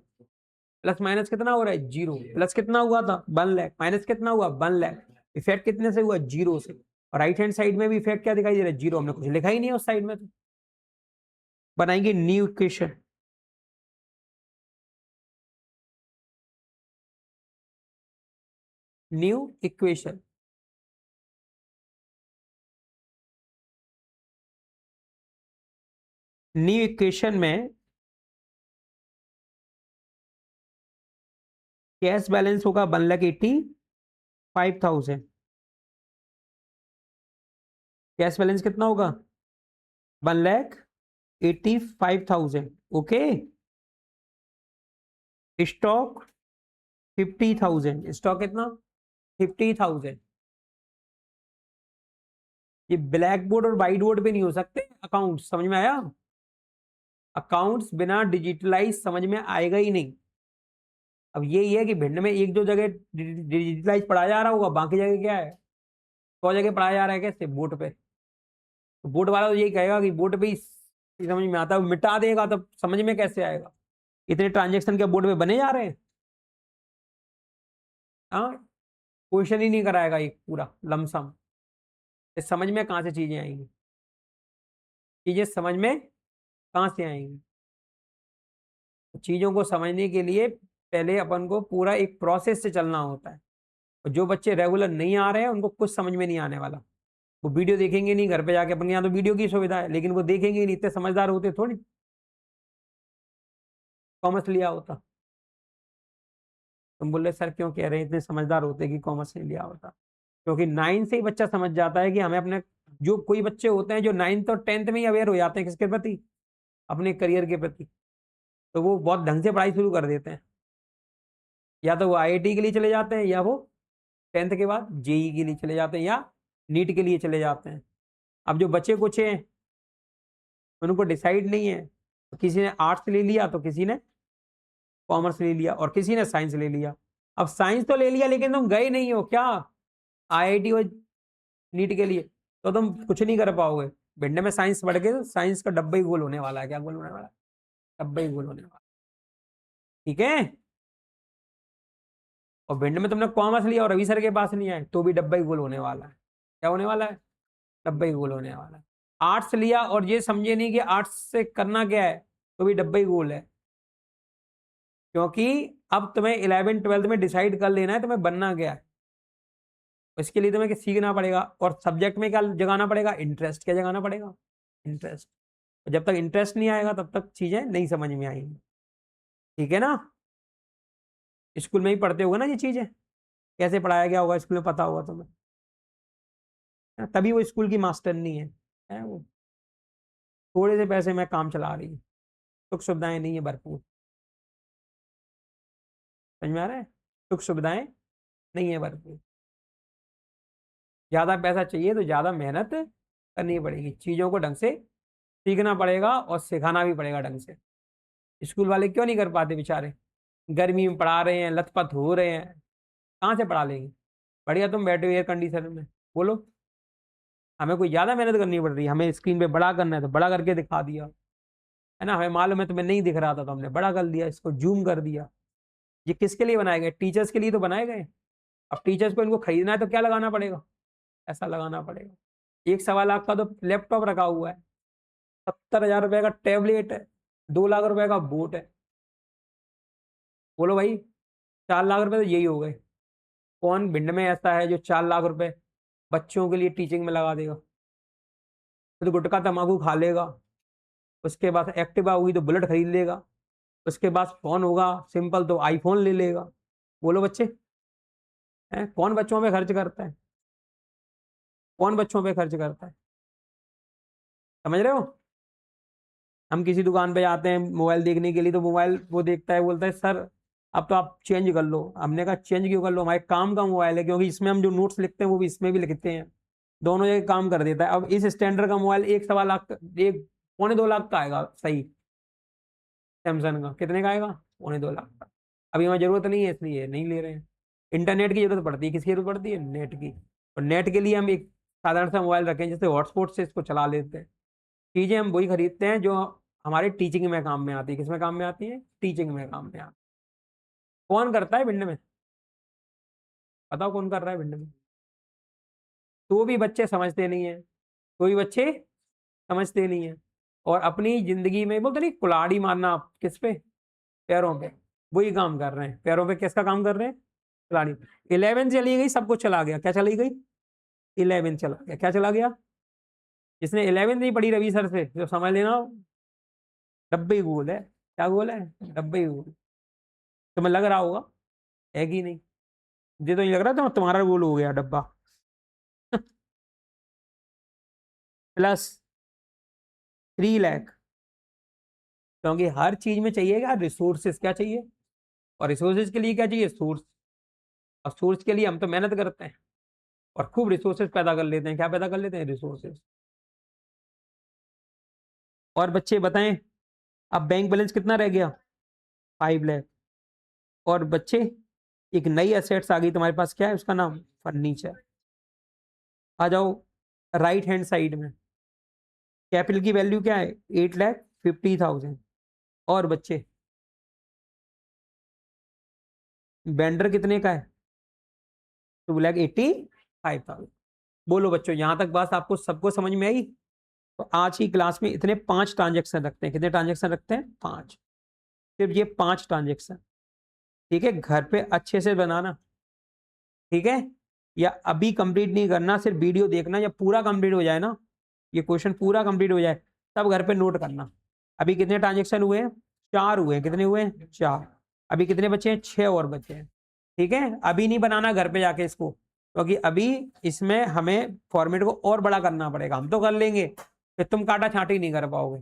प्लस माइनस कितना हो रहा है, 0, प्लस कितना हुआ था, 1 लाख, माइनस कितना हुआ, 1 लाख, इफेक्ट कितने से हुआ, 0 से। और राइट हैंड साइड में भी इफेक्ट क्या दिखाई दे रहा है, 0, हमने कुछ लिखा ही नहीं है उस साइड में, तो बनाएंगे new equation, new equation, new equation में कैश बैलेंस होगा 1,85,000, कैश बैलेंस कितना होगा, 1,85,000। Okay, stock 50,000। स्टॉक कितना? 50,000। ये ब्लैक बोर्ड और व्हाइट बोर्ड पे नहीं हो सकते अकाउंट, समझ में आया? अकाउंट्स बिना डिजिटलाइज समझ में आएगा ही नहीं। अब यही है कि भिंड में एक दो जगह डिजिटलाइज पढ़ाया जा रहा होगा, बाकी जगह क्या है, 100 जगह पढ़ाया जा रहा है कैसे, बोर्ड पे। तो बोर्ड वाला तो यही कहेगा कि बोर्ड पे ही समझ में आता है, मिटा देगा तब समझ में कैसे आएगा? इतने ट्रांजेक्शन क्या बोर्ड पे बने जा रहे हैं? हाँ, क्वेश्चन ही नहीं कराएगा एक पूरा लमसम। समझ में कहाँ से चीजें आएंगी? चीजें समझ में कहाँ से आएंगी? चीजों को समझने के लिए पहले अपन को पूरा एक प्रोसेस से चलना होता है। और जो बच्चे रेगुलर नहीं आ रहे हैं उनको कुछ समझ में नहीं आने वाला। वो वीडियो देखेंगे नहीं, घर पे जाके, अपन के यहाँ तो वीडियो की सुविधा है, लेकिन वो देखेंगे नहीं, इतने समझदार होते थोड़ी कॉमर्स लिया होता। तुम बोल रहे सर क्यों कह रहे हैं इतने समझदार होते कि कॉमर्स नहीं लिया होता? क्योंकि 9 से ही बच्चा समझ जाता है कि हमें अपने, जो कोई बच्चे होते हैं जो 9th और 10th में ही अवेयर हो जाते हैं किसके प्रति, अपने करियर के प्रति, तो वो बहुत ढंग से पढ़ाई शुरू कर देते हैं। या तो वो आईआईटी के लिए चले जाते हैं, या वो 10th के बाद जेई के लिए चले जाते हैं, या नीट के लिए चले जाते हैं। अब जो बच्चे कुछ हैं उनको डिसाइड नहीं है, तो किसी ने आर्ट्स ले लिया, तो किसी ने कॉमर्स ले लिया, और किसी ने साइंस ले लिया। अब साइंस तो ले लिया लेकिन तुम गए नहीं हो क्या आईआईटी और नीट के लिए, तो तुम कुछ नहीं कर पाओगे। भिंड में साइंस पढ़ के साइंस का डब्बा ही गोल होने वाला है। क्या गोल होने वाला है? डब्बा ही गोल होने वाला। ठीक है। और भिंड में तुमने कॉमर्स लिया और रवि सर के पास नहीं आए, तो भी डब्बा ही गोल होने वाला है। क्या होने वाला है? डब्बा ही गोल होने वाला है। आर्ट्स लिया और ये समझे नहीं कि आर्ट्स से करना क्या है, तो भी डब्बा ही गोल है। क्योंकि अब तुम्हें 11th-12th में डिसाइड कर लेना है तुम्हें बनना क्या है। इसके लिए तुम्हें सीखना पड़ेगा, और सब्जेक्ट में क्या जगाना पड़ेगा? इंटरेस्ट। क्या जगाना पड़ेगा? इंटरेस्ट। जब तक इंटरेस्ट नहीं आएगा तब तक चीजें नहीं समझ में आएंगी। ठीक है ना? स्कूल में ही पढ़ते होगा ना ये चीजें, कैसे पढ़ाया गया होगा स्कूल में, पता होगा तुम्हें। तभी वो स्कूल की मास्टर नहीं है वो थोड़े से पैसे में काम चला रही है, सुख सुविधाएं नहीं है भरपूर। समझ में आ रहा है? सुख सुविधाएं नहीं है भरपूर। ज्यादा पैसा चाहिए तो ज्यादा मेहनत करनी पड़ेगी, चीजों को ढंग से सीखना पड़ेगा और सिखाना भी पड़ेगा ढंग से। स्कूल वाले क्यों नहीं कर पाते बेचारे? गर्मी में पढ़ा रहे हैं, लथपथ हो रहे हैं, कहाँ से पढ़ा लेंगे? बढ़िया तुम बैठे हो एयर कंडीशनर में, बोलो। हमें कोई ज्यादा मेहनत करनी पड़ रही है, हमें स्क्रीन पे बड़ा करना है तो बड़ा करके दिखा दिया, है ना? हमें मालूम है तुम्हें नहीं दिख रहा था तो हमने बड़ा कर दिया, इसको जूम कर दिया। ये किसके लिए बनाए गए? टीचर्स के लिए तो बनाए गए। अब टीचर्स को इनको खरीदना है तो क्या लगाना पड़ेगा? ऐसा लगाना पड़ेगा। 1-1.25 लाख का तो लैपटॉप रखा हुआ है, 70,000 रुपए का टैबलेट है, 2 लाख रुपए का बोट है। बोलो भाई, 4 लाख रुपए तो यही हो गए। कौन भिंड में ऐसा है जो 4 लाख रुपए बच्चों के लिए टीचिंग में लगा देगा? तो गुटखा तंबाकू खा लेगा, उसके बाद एक्टिवा हुई तो बुलेट खरीद लेगा, उसके बाद फोन होगा सिंपल तो आईफोन ले लेगा। बोलो बच्चे, हैं? कौन बच्चों पे खर्च करता है? कौन बच्चों पे खर्च करता है? समझ रहे हो? हम किसी दुकान पे जाते हैं मोबाइल देखने के लिए, तो मोबाइल वो देखता है, बोलता है सर अब तो आप चेंज कर लो। हमने कहा चेंज क्यों कर लो, हमारे काम का मोबाइल है, क्योंकि इसमें हम जो नोट्स लिखते हैं वो भी इसमें भी लिखते हैं, दोनों जगह काम कर देता है। अब इस स्टैंडर्ड का मोबाइल 1-1.25 लाख, 1-1.25 लाख का आएगा सही, सैमसंग का कितने का आएगा? 1.25 लाख का। अभी हमें जरूरत नहीं है इसलिए नहीं ले रहे हैं। इंटरनेट की जरूरत पड़ती है, किसकी जरूरत पड़ती है? नेट की। और नेट के लिए हम एक साधारण सा मोबाइल रखें जैसे हॉटस्पॉट से इसको चला लेते हैं। चीजें हम वही खरीदते हैं जो हमारे टीचिंग में काम में आती है। किसमें काम में आती है? टीचिंग में काम में आती है। कौन करता है भिंड में? बताओ कौन कर रहा है भिंड में? तो भी बच्चे समझते नहीं है, कोई बच्चे समझते नहीं है, और अपनी जिंदगी में बोलते नहीं कुल्हाड़ी मारना, किस पे? पैरों पे। वही काम कर रहे हैं, पैरों पे किसका काम कर रहे हैं? कुल्हाड़ी। 11 चली गई, सब कुछ चला गया। क्या चली गई? 11 चला गया। क्या चला गया? जिसने 11 नहीं पढ़ी रवि सर से, जो समझ लेना डब्बे ही गोल है। क्या गोल है? डब्बे ही गोल। तुम्हें लग रहा होगा है कि नहीं? मुझे तो नहीं लग रहा था तुम्हारा गोल हो गया डब्बा। प्लस 3 लाख, क्योंकि हर चीज में चाहिएगा रिसोर्सेज, क्या चाहिए, और रिसोर्सेज के लिए क्या चाहिए, सोर्स, और सोर्स के लिए हम तो मेहनत करते हैं और खूब रिसोर्सेज पैदा कर लेते हैं। क्या पैदा कर लेते हैं, रिसोर्सेज। और बच्चे बताएं, अब बैंक बैलेंस कितना रह गया, 5 लाख। और बच्चे एक नई एसेट्स आ गई तुम्हारे पास, क्या है उसका नाम, फर्नीचर। आ जाओ राइट हैंड साइड में, कैपिटल की वैल्यू क्या है, 8,50,000। और बच्चे वेंडर कितने का है, 2,85,000। बोलो बच्चों, यहां तक बात आपको सबको समझ में आई। तो आज की क्लास में इतने 5 ट्रांजेक्शन रखते हैं। कितने ट्रांजेक्शन रखते हैं, 5। सिर्फ ये 5 ट्रांजेक्शन, ठीक है, घर पे अच्छे से बनाना, ठीक है, या अभी कंप्लीट नहीं करना, सिर्फ वीडियो देखना, या पूरा कंप्लीट हो जाए ना, ये क्वेश्चन पूरा कंप्लीट हो जाए तब घर पे नोट करना। अभी कितने ट्रांजेक्शन हुए हैं, 4 हुए हैं। कितने हुए हैं, 4। अभी कितने बचे हैं, 6 और बचे हैं, ठीक है। अभी नहीं बनाना घर पे जाके इसको, क्योंकि अभी इसमें हमें फॉर्मेट को और बड़ा करना पड़ेगा। हम तो कर लेंगे, फिर तुम काटा छांटी नहीं कर पाओगे,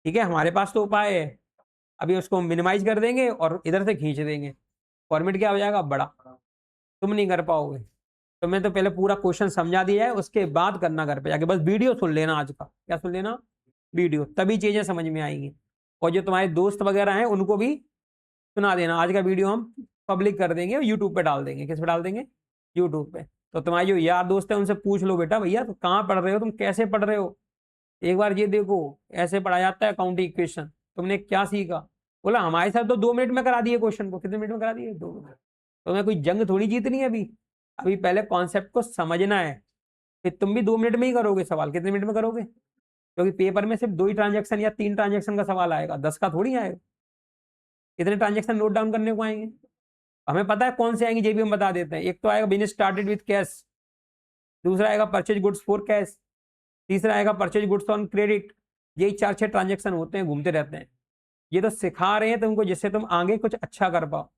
ठीक है। हमारे पास तो उपाय है, अभी उसको मिनिमाइज कर देंगे और इधर से खींच देंगे, फॉर्मेट क्या हो जाएगा, बड़ा, तुम नहीं कर पाओगे। तो मैं तो पहले पूरा क्वेश्चन समझा दिया है, उसके बाद करना घर पे जाके, बस वीडियो सुन लेना आज का, क्या सुन लेना, वीडियो, तभी चीजें समझ में आएंगी। और जो तुम्हारे दोस्त वगैरह हैं उनको भी सुना देना। आज का वीडियो हम पब्लिक कर देंगे और यूट्यूब पे डाल देंगे। किस पे डाल देंगे, यूट्यूब पे। तो तुम्हारे जो यार दोस्त है उनसे पूछ लो, बेटा भैया तो कहाँ पढ़ रहे हो तुम, कैसे पढ़ रहे हो, एक बार ये देखो ऐसे पढ़ा जाता है अकाउंटिंग इक्वेशन, तुमने क्या सीखा। बोला हमारे साथ तो 2 मिनट में करा दिए क्वेश्चन को। कितने मिनट में करा दिए, 2 मिनट। तो मैं कोई जंग थोड़ी जीतनी है अभी, अभी पहले कॉन्सेप्ट को समझना है, फिर तुम भी 2 मिनट में ही करोगे सवाल। कितने मिनट में करोगे, क्योंकि पेपर में सिर्फ 2 ही ट्रांजेक्शन या 3 ट्रांजेक्शन का सवाल आएगा, 10 का थोड़ी आएगा। कितने ट्रांजेक्शन नोट डाउन करने को आएंगे, हमें पता है कौन से आएंगे, ये भी हम बता देते हैं। एक तो आएगा बिजनेस स्टार्टेड विद कैश, दूसरा आएगा परचेज गुड्स फॉर कैश, तीसरा आएगा परचेज गुड्स ऑन क्रेडिट। यही 4-6 ट्रांजेक्शन होते हैं, घूमते रहते हैं। ये तो सिखा रहे हैं तुमको जिससे तुम आगे कुछ अच्छा कर पाओ।